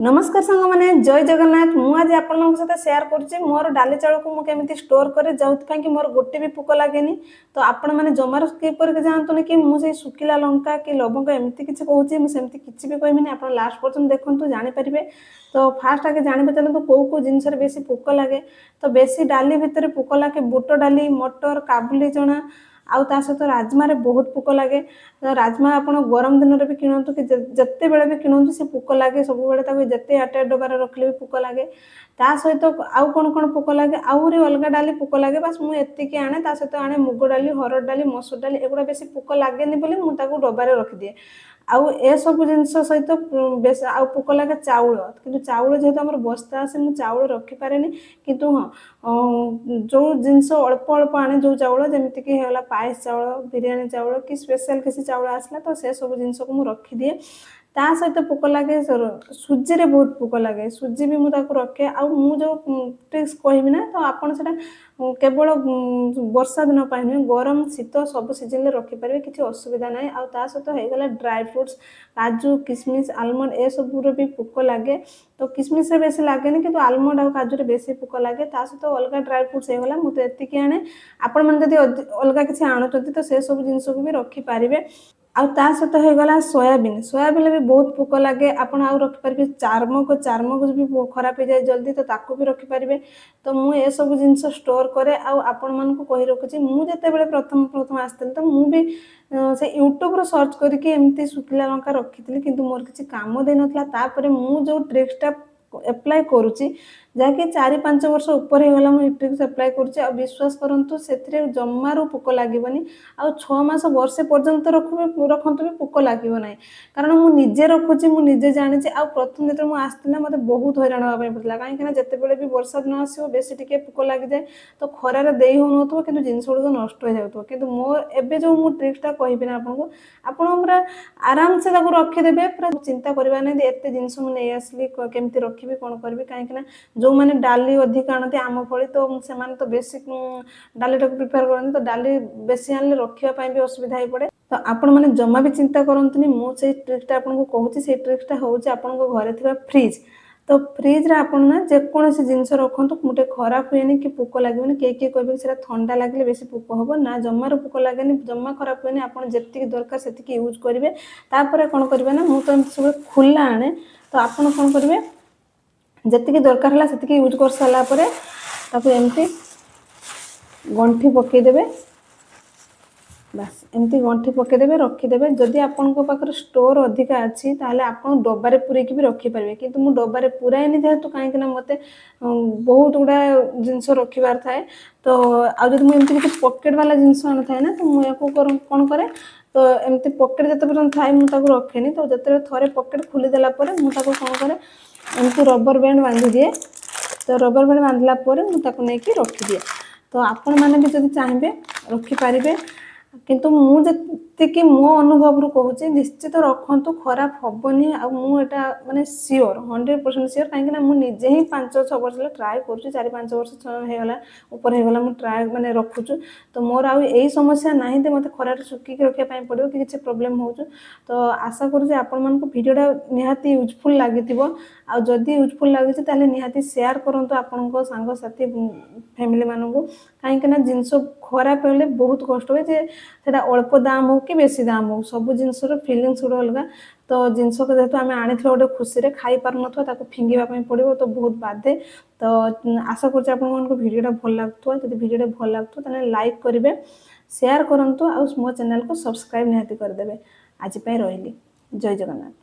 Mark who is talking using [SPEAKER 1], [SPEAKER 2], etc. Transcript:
[SPEAKER 1] नमस्कार सांग मैंने जय जगन्नाथ मुझे आपण सहित सेयार करुच्ची मोर डाली चाउल को मुझे स्टोर करे जो कि मोर गोटे भी पोक लगे तो आपण मैंने जमार स्किप करके जातुनि कि मुझे सुखिला लंका कि लवंग एमती किसी कहूँ मुझे किसी भी कहमी आप लास्ट पर्यटन देखते जानीपारे। तो फास्ट आगे जानते चलते कौ कौ जिनस बेस पोक लगे तो बेसी डाली भितर पोक लगे बुट डाली मटर काबुली चना आउ ता सहित राजमा बहुत पोक लगे। तो राजमा आप गरम दिन में भी किणतु कि जिते बड़े भी किणतु से पोक लगे सब बड़े जिते आटे डबार रखले भी पोक लगे ता सहित आउ कौन कौन पोक लगे आहरी अलग डाली पोक लगे बस मुझे आने ता सहित आने मुग डाली हरड़ डाली मसूर डाली एगुड़ा बेसी पोक लगे मुझे डबारे रखिदिए आउ ए सब जिनस सहित बेस आउ पोक लगे चाउल कि चाउल जेहेतु आम बस्ता आसे मुझे चाउल रखिपारे किंतु हाँ जो जिनस अल्प अल्प आने जो चाउल जमीक है पायस चाउल बिरियानी चाउल कि स्पेशल किसी चाउल आसला तो से सब जिनस को मुझे रखिदिए ता सहित पोक लगे सुजी रे बहुत पोक लगे सुजी भी मुझे रखे आ जो ट्रिक्स कहबी ना तो आपड़ से केवल वर्षा दिन नुह गरम शीत सब सीजन में रखिपारे किसी असुविधा ना आ सहित होगला ड्राई फ्रुट्स काजू किशमिश आलमंड ए सब भी पोक लगे तो किशमिश बेसी लगे कि आलमंड और काजू बेसी पोक लगे ता सहित अलग ड्राई फ्रुट्स होगा मुझे एति आने आपण मैंने अलग किसी आणुच्च तो से सब जिनस को भी रखिपारे। आउ ता सहित होगला सोयाबीन सोयाबीन भी बहुत पोक लगे आपड़ आउ रखिपारे चार्मक भी खराब हो जाए जल्दी तो ताकू भी रखिपारे। तो मुझे सब जिनस स्टोर करे आपण मन को कही रखुची मुझे प्रथम प्रथम आसती तो मुझे से यूट्यूब रो सर्च करके एमती सुखिला लंका रखी किंतु मोर किसी काम दे नापर जो ट्रिक्सटा एप्लाय करुच्ची जहाँकि 4-5 वर्ष ऊपर होगा मुझे ट्रिक्स एप्लाय करुच्ची विश्वास करूँ से जमारू पोक लगभग आ 6 मास वर्षे पर्यंत रखु भी पोक लगे ना कारण मुझे रखुची मुझे जानी आ प्रथम जो आसती मत बहुत हैरान हाँपाई पड़ता कहीं जिते भी वर्षा दिन आसो बेसी टी पोक लग जाए तो खरार दे हो कि जिनस गुड़ नष्ट हो जाए कि मोर एवं जो मुझे ट्रिक्सटा कहबी ना आपको आप पूरा आराम से रखिदेवे पूरा चिंता करवा ना एत जिनस मुझे आसली केमती रखी कौन करी कहीं जो मैंने डाली अधिक आणती आम फली तो से तो बेसी डालीटा प्रिपेयर करते तो डाली बेसी आने रखापी भी असुविधा हो पड़े तो आपण मैंने जमा भी चिंता करतुनि मुझे ट्रिक्सटा आपको कहूँ से ट्रिक्सटा हूँ आपण घरे थी फ्रिज तो फ्रिज रे आपण ना जेकोसी जिनस रखु गोटे खराब हुए कि पोक लगे किए कहे कि ठंडा लगे बेसी पोक हम ना जमार पोक लगे जमा खराब हुए आप जी दरकार से यूज करेंगे तापर कौन करेंगे ना मुझे तो सब खुला आने तो आपड़ कौन करेंगे जी दरकार है से यूज कर सारापर एमती गंठी पकईदेवे बास एमती गंठी पकईदेवे रखिदेवे जदि आपण पाखे स्टोर अधिका अच्छी ताले आप डबारे पूरेकी भी रखिपारे किंतु मु डबारे पुराएनी जेहेतु कहीं मत बहुत गुड़ा जिनस रखार थाए तो आदि मुझे किसी पकेट वाला जिनस आनी थाए ना तो मुझे कौन करे तो एमती पकेट जिते पर्यटन थाए मुझे रखेनी तो जिते थे पकेट खोलीदेला मुझे कौन करे एमती रबर बैंड बांधी दिए तो रबर बैंड बांधला मुझे नहीं रखिदिए तो आपण मैंने भी जब चाहिए रखिपारे किंतु मुझे मो अनुभव कहूँ निश्चित रखु खराब हेनी आटा मानने सियोर 100% सियोर कहीं मुझे ही 5-6 वर्ष ट्राए कर 4-5 वर्ष होगा ऊपर होगा मुझे ट्राए मैंने रखुचु तो मोर आई समस्या ना मत खरार सुखिक रखापी पड़ो कि किसी प्रोब्लेम हो तो आशा करूँ आपण मानक भिडियोटा निहाती यूजफुल लगी आदि यूजफुल लगी निहाती शेयर करूँ आपण सांगसाथी फैमिली मानू कहीं जिनस खराब हेल्ले बहुत कष्ट हुए से अल्प दाम हो कि बेसी दाम हो सब जिनस फिलिंग्स गुड़ अलग तो जिनस को जेहतु आम आनी गोटे खुशी में खाई पार ना फिंगापी पड़ो तो बहुत बाधे तो आशा कर भिडियोटा भल लगुव जब भिडियोटा भल लगुव लाइक करेंगे शेयर करूँ आ मो चैनल को सब्सक्राइब निहाती करदे आज रही जय जगन्नाथ।